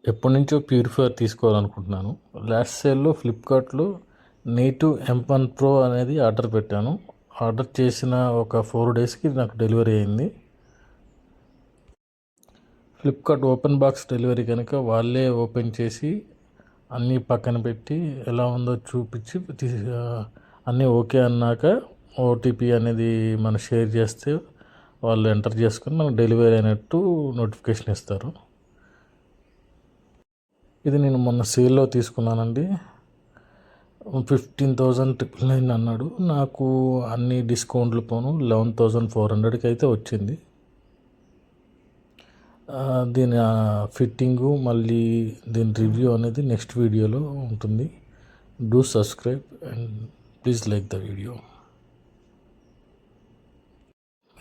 ఎప్పటి నుంచో purifier తీసుకోవాలనుకుంటున్నాను. Last సేల్లో ఫ్లిప్కార్ట్లో నేటివ్ M1 Pro అనేది ఆర్డర్ పెట్టాను. ఆర్డర్ చేసిన ఒక 4 డేస్కి నాకు డెలివరీ అయింది. ఫ్లిప్కార్ట్ ఓపెన్ బాక్స్ డెలివరీ కనుక వాళ్ళే ఓపెన్ చేసి అన్నీ పక్కన పెట్టి ఎలా ఉందో చూపించి అన్నీ ఓకే అన్నాక ఓటీపీ అనేది మనం షేర్ చేస్తే వాళ్ళు ఎంటర్ చేసుకుని మనకు డెలివరీ అయినట్టు నోటిఫికేషన్ ఇస్తారు. ఇది నేను మొన్న సేల్లో తీసుకున్నానండి. 15,999 అన్నాడు. నాకు అన్ని డిస్కౌంట్లు పోను 11,400కి అయితే వచ్చింది. దీని ఫిట్టింగు మళ్ళీ దీని రివ్యూ అనేది నెక్స్ట్ వీడియోలో ఉంటుంది. Do subscribe and please like the video.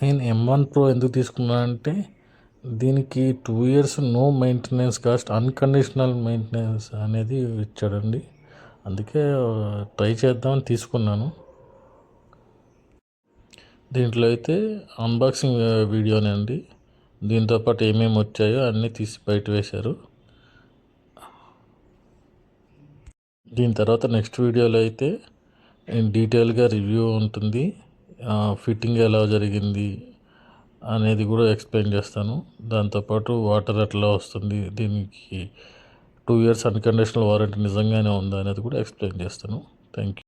నేను M1 Pro ఎందుకు తీసుకున్నానంటే దీనికి 2 years no maintenance cost, unconditional maintenance అనేది ఇచ్చాడండి. అందుకే ట్రై చేద్దామని తీసుకున్నాను. దీంట్లో అయితే అన్బాక్సింగ్ వీడియోనే అండి. దీంతోపాటు ఏమేమి వచ్చాయో అన్నీ తీసి బయట వేశారు. దీని తర్వాత నెక్స్ట్ వీడియోలో అయితే డీటెయిల్గా రివ్యూ ఉంటుంది. ఫిట్టింగ్ ఎలా జరిగింది అనేది కూడా ఎక్స్ప్లెయిన్ చేస్తాను. దాంతోపాటు వాటర్ ఎట్లా వస్తుంది, దీనికి 2 years అన్కండిషనల్ వారంటీ నిజంగానే ఉందా అనేది కూడా ఎక్స్ప్లెయిన్ చేస్తాను. Thank you.